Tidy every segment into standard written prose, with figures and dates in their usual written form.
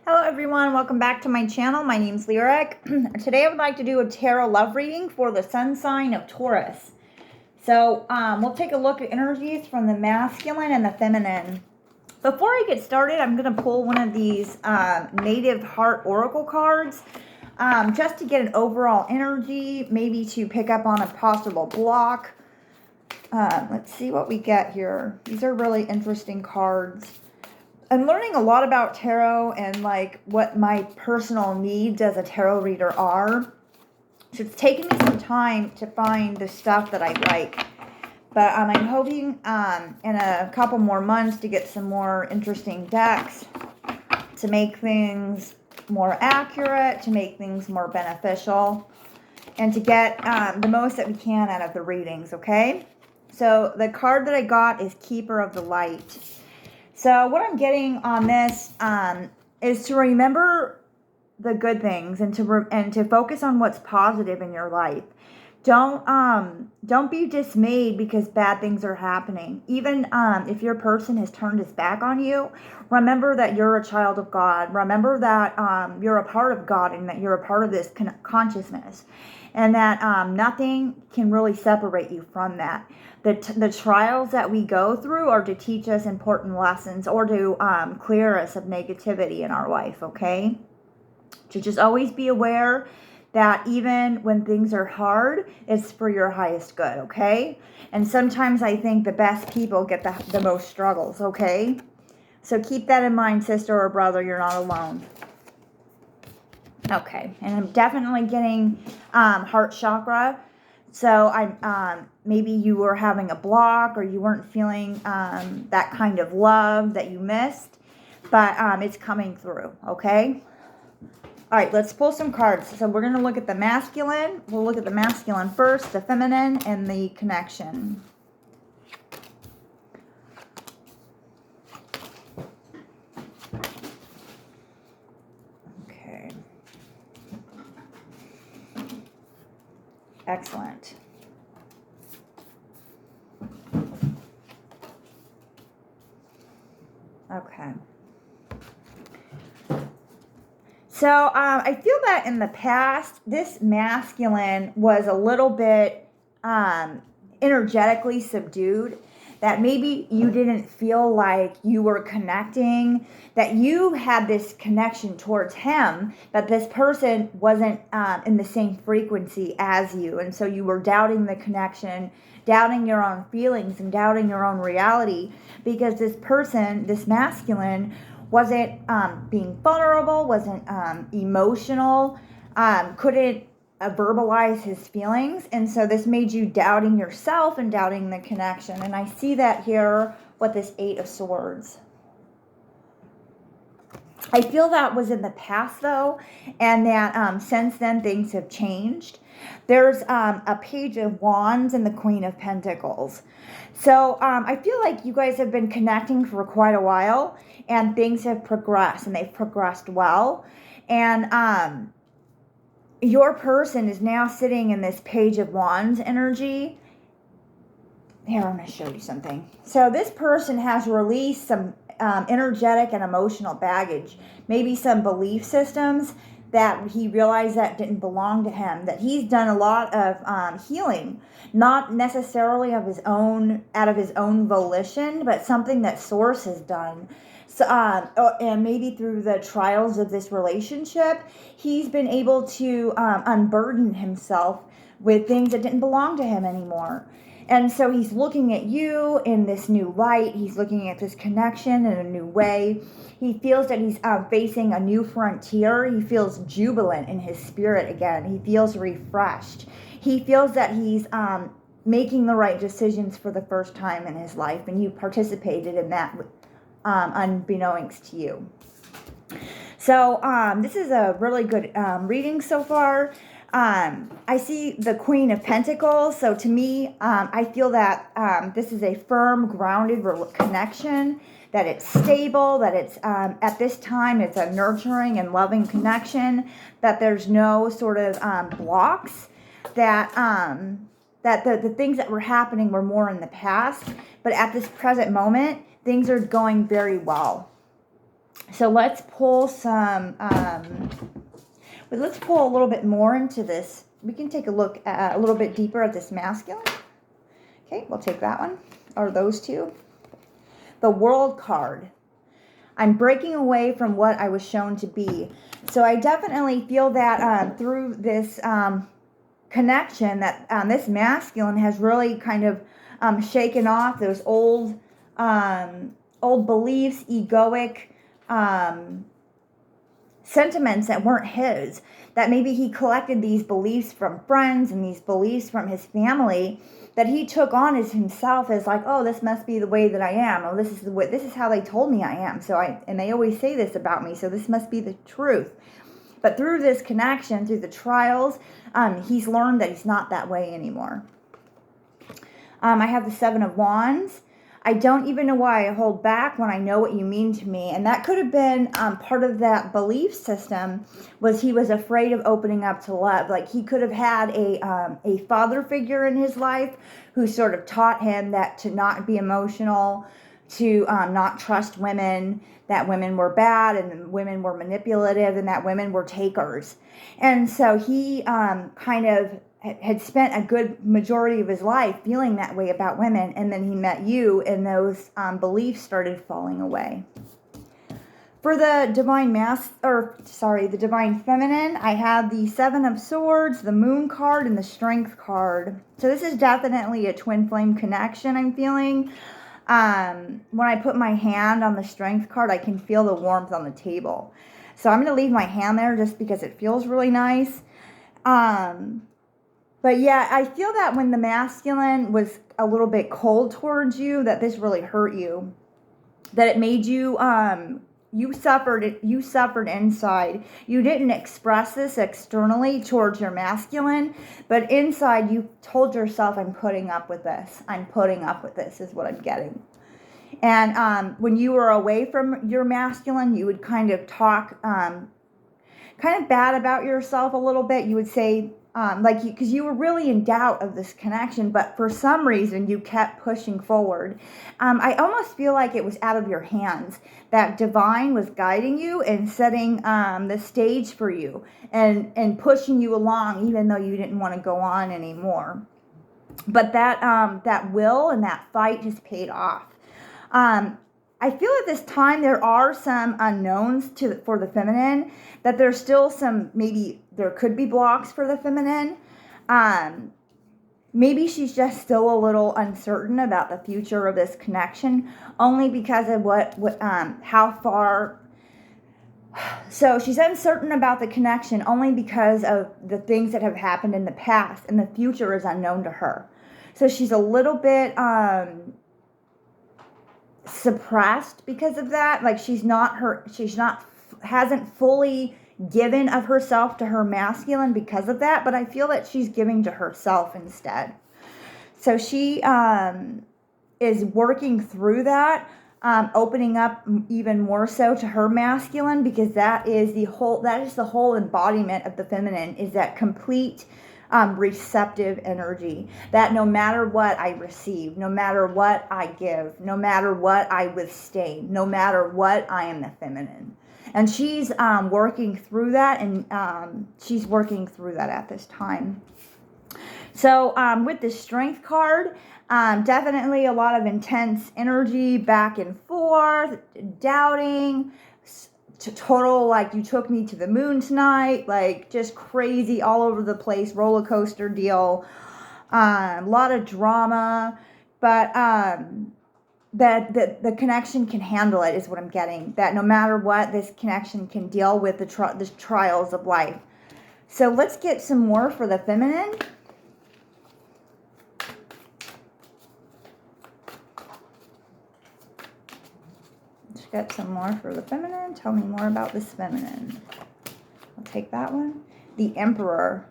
Hello everyone, welcome back to my channel. My name's Lyric. Today I would like to do a tarot love reading for the sun sign of Taurus. So we'll take a look at energies from the masculine and the feminine. Before I get started, I'm going to pull one of these Native Heart Oracle cards just to get an overall energy, maybe to pick up on a possible block. Let's see what we get here. These are really interesting cards. I'm learning a lot about tarot and like what my personal needs as a tarot reader are. So it's taken me some time to find the stuff that I like. But I'm hoping in a couple more months to get some more interesting decks to make things more accurate, to make things more beneficial, and to get the most that we can out of the readings, okay? So the card that I got is Keeper of the Light. So what I'm getting on this is to remember the good things and to focus on what's positive in your life. Don't be dismayed because bad things are happening. Even if your person has turned his back on you, remember that you're a child of God. Remember that you're a part of God and that you're a part of this consciousness, and that nothing can really separate you from that. The trials that we go through are to teach us important lessons or to clear us of negativity in our life, okay? To just always be aware that even when things are hard, it's for your highest good, okay? And sometimes I think the best people get the most struggles, okay? So keep that in mind, sister or brother, you're not alone. Okay, and I'm definitely getting heart chakra. So maybe you were having a block or you weren't feeling that kind of love that you missed, but it's coming through, okay? All right, let's pull some cards. So we're going to look at the masculine. We'll look at the masculine first, the feminine, and the connection. Okay. Excellent. Okay. So I feel that in the past, this masculine was a little bit energetically subdued, that maybe you didn't feel like you were connecting, that you had this connection towards him, but this person wasn't in the same frequency as you. And so you were doubting the connection, doubting your own feelings and doubting your own reality because this person, this masculine, wasn't being vulnerable, wasn't emotional, couldn't verbalize his feelings. And so this made you doubting yourself and doubting the connection. And I see that here with this Eight of Swords. I feel that was in the past though, and that since then things have changed. There's a Page of Wands and the Queen of Pentacles. So I feel like you guys have been connecting for quite a while and things have progressed and they've progressed well. And your person is now sitting in this Page of Wands energy. Here, I'm going to show you something. So this person has released some energetic and emotional baggage, maybe some belief systems that he realized that didn't belong to him, that he's done a lot of healing, not necessarily of his own, out of his own volition, but something that Source has done. So, and maybe through the trials of this relationship, he's been able to unburden himself with things that didn't belong to him anymore. And so he's looking at you in this new light. He's looking at this connection in a new way. He feels that he's facing a new frontier. He feels jubilant in his spirit again. He feels refreshed. He feels that he's making the right decisions for the first time in his life. And you participated in that unbeknownst to you. So this is a really good reading so far. I see the Queen of Pentacles. So to me, I feel that this is a firm, grounded connection, that it's stable, that it's at this time, it's a nurturing and loving connection, that there's no sort of blocks, that the things that were happening were more in the past, but at this present moment, things are going very well. So let's pull some, let's pull a little bit more into this. We can take a look a little bit deeper at this masculine. Okay, we'll take that one, or those two. The World card. I'm breaking away from what I was shown to be. So I definitely feel that through this connection that this masculine has really kind of shaken off those old beliefs, egoic sentiments that weren't his. That maybe he collected these beliefs from friends and these beliefs from his family that he took on as himself, as like, oh, this must be the way that I am. Oh, this is how they told me I am. And they always say this about me, so this must be the truth. But through this connection, through the trials, he's learned that he's not that way anymore. I have the Seven of Wands. I don't even know why I hold back when I know what you mean to me. And that could have been part of that belief system, was he was afraid of opening up to love. Like he could have had a father figure in his life who sort of taught him that to not be emotional, to not trust women, that women were bad and women were manipulative and that women were takers. And so he kind of had spent a good majority of his life feeling that way about women, and then he met you, and those beliefs started falling away. For the the Divine Feminine, I have the Seven of Swords, the Moon card, and the Strength card. So this is definitely a twin flame connection I'm feeling. When I put my hand on the Strength card, I can feel the warmth on the table. So I'm going to leave my hand there just because it feels really nice. But yeah, I feel that when the masculine was a little bit cold towards you, that this really hurt you. That it made you, you suffered inside. You didn't express this externally towards your masculine, but inside you told yourself, I'm putting up with this. I'm putting up with this is what I'm getting. And when you were away from your masculine, you would kind of talk kind of bad about yourself a little bit. You would say, because you were really in doubt of this connection, but for some reason you kept pushing forward. I almost feel like it was out of your hands, that divine was guiding you and setting the stage for you and pushing you along, even though you didn't want to go on anymore. But that will and that fight just paid off. I feel at this time there are some unknowns for the feminine, that there's still some, maybe there could be blocks for the feminine. Maybe she's just still a little uncertain about the future of this connection, only because of how far. So she's uncertain about the connection only because of the things that have happened in the past, and the future is unknown to her. So she's a little bit suppressed because of that. Like hasn't fully given of herself to her masculine because of that, but I feel that she's giving to herself instead. So she is working through that, opening up even more so to her masculine, because that is the whole embodiment of the feminine, is that complete receptive energy, that no matter what I receive, no matter what I give, no matter what I withstand, no matter what, I am the feminine. And she's working through that, and she's working through that at this time. So with the Strength card, definitely a lot of intense energy, back and forth, doubting, total, like, you took me to the moon tonight, like just crazy, all over the place, roller coaster deal, a lot of drama, but that the connection can handle it is what I'm getting, that no matter what, this connection can deal with the trials of life. So let's get some more for the feminine. Get some more for the feminine. Tell me more about this feminine. I'll take that one. The Emperor.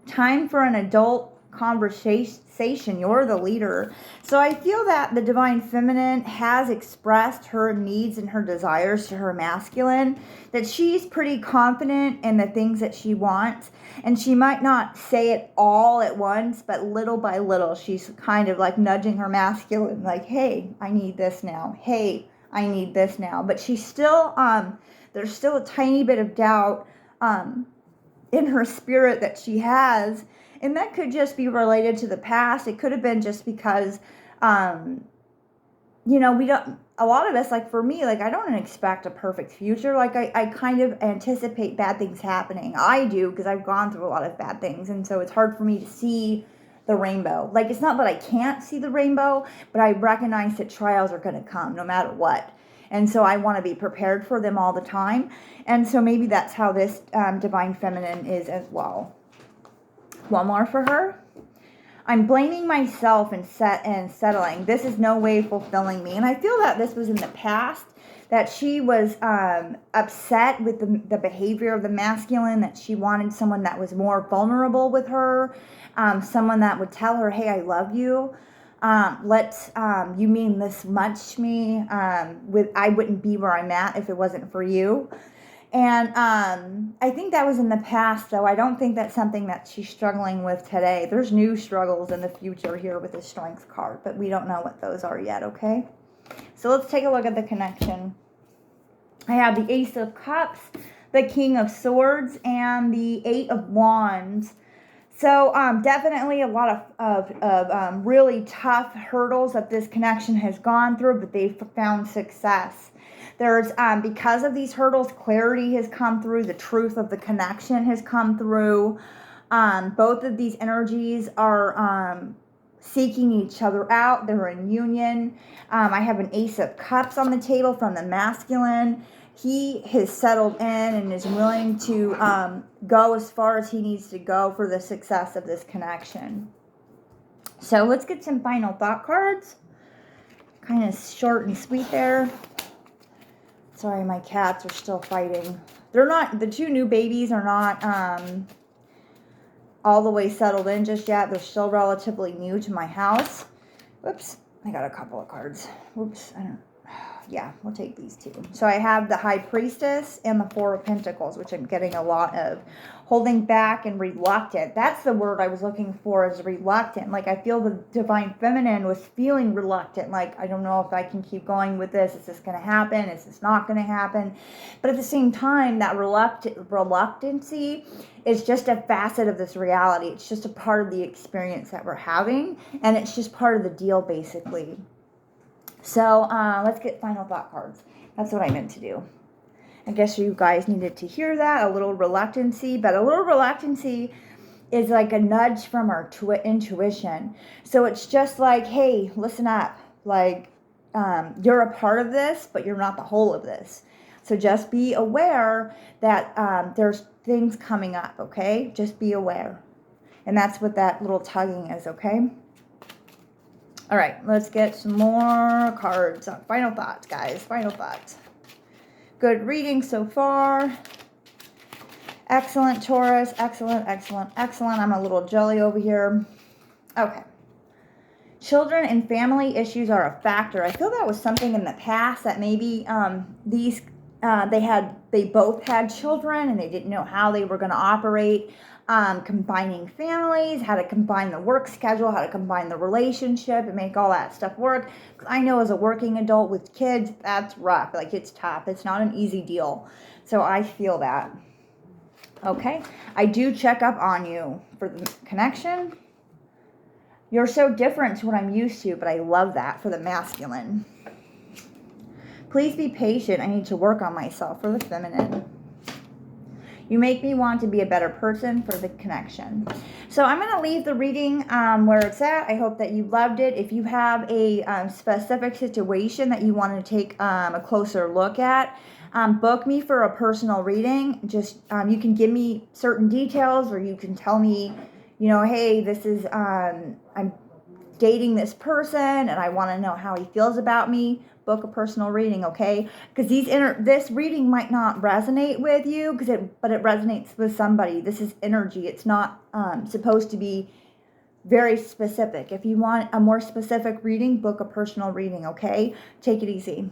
Time for an adult conversation. You're the leader. So I feel that the Divine Feminine has expressed her needs and her desires to her masculine, that she's pretty confident in the things that she wants, and she might not say it all at once, but little by little she's kind of like nudging her masculine, like, hey, I need this now. Hey, I need this now. But she's still, there's still a tiny bit of doubt in her spirit that she has. And that could just be related to the past. It could have been just because, you know, we don't, a lot of us, like for me, like I don't expect a perfect future. Like I kind of anticipate bad things happening. I do, because I've gone through a lot of bad things. And so it's hard for me to see the rainbow. Like, it's not that I can't see the rainbow, but I recognize that trials are going to come no matter what. And so I want to be prepared for them all the time. And so maybe that's how this Divine Feminine is as well. One more for her. I'm blaming myself and settling. This is no way fulfilling me. And I feel that this was in the past, that she was upset with the behavior of the masculine, that she wanted someone that was more vulnerable with her, someone that would tell her, hey, I love you. You mean this much to me. I wouldn't be where I'm at if it wasn't for you. And I think that was in the past, though. I don't think that's something that she's struggling with today. There's new struggles in the future here with the Strength card, but we don't know what those are yet, okay? So let's take a look at the connection. I have the Ace of Cups, the King of Swords, and the Eight of Wands. So definitely a lot of really tough hurdles that this connection has gone through, but they've found success. There's, because of these hurdles, clarity has come through. The truth of the connection has come through. Both of these energies are seeking each other out. They're in union. I have an Ace of Cups on the table from the masculine. He has settled in and is willing to go as far as he needs to go for the success of this connection. So let's get some final thought cards. Kind of short and sweet there. Sorry, my cats are still fighting. They're not, the two new babies are not all the way settled in just yet. They're still relatively new to my house. Whoops, I got a couple of cards. Whoops, yeah, we'll take these two. So I have the High Priestess and the Four of Pentacles, which I'm getting a lot of. Holding back and reluctant. That's the word I was looking for, is reluctant. Like, I feel the Divine Feminine was feeling reluctant. Like, I don't know if I can keep going with this. Is this going to happen? Is this not going to happen? But at the same time, that reluctancy is just a facet of this reality. It's just a part of the experience that we're having. And it's just part of the deal, basically. So let's get final thought cards. That's what I meant to do. I guess you guys needed to hear that. A little reluctancy. But a little reluctancy is like a nudge from our intuition. So it's just like, hey, listen up. Like, you're a part of this, but you're not the whole of this. So just be aware that there's things coming up, okay? Just be aware. And that's what that little tugging is, okay? All right, let's get some more cards. Final thoughts, guys. Final thoughts. Good reading so far. Excellent, Taurus. Excellent, excellent, excellent. I'm a little jelly over here. Okay. Children and family issues are a factor. I feel that was something in the past that maybe they both had children and they didn't know how they were going to operate. Combining families, how to combine the work schedule, how to combine the relationship and make all that stuff work. I know as a working adult with kids, that's rough. Like, it's tough. It's not an easy deal. So I feel that. Okay. I do check up on you for the connection. You're so different to what I'm used to, but I love that for the masculine. Please be patient. I need to work on myself for the feminine. You make me want to be a better person for the connection. So I'm going to leave the reading where it's at. I hope that you loved it. If you have a specific situation that you want to take a closer look at, book me for a personal reading. Just you can give me certain details, or you can tell me, you know, hey, this is I'm dating this person and I want to know how he feels about me. Book a personal reading, okay? Because this reading might not resonate with you, but it resonates with somebody. This is energy. It's not supposed to be very specific. If you want a more specific reading, book a personal reading, okay? Take it easy.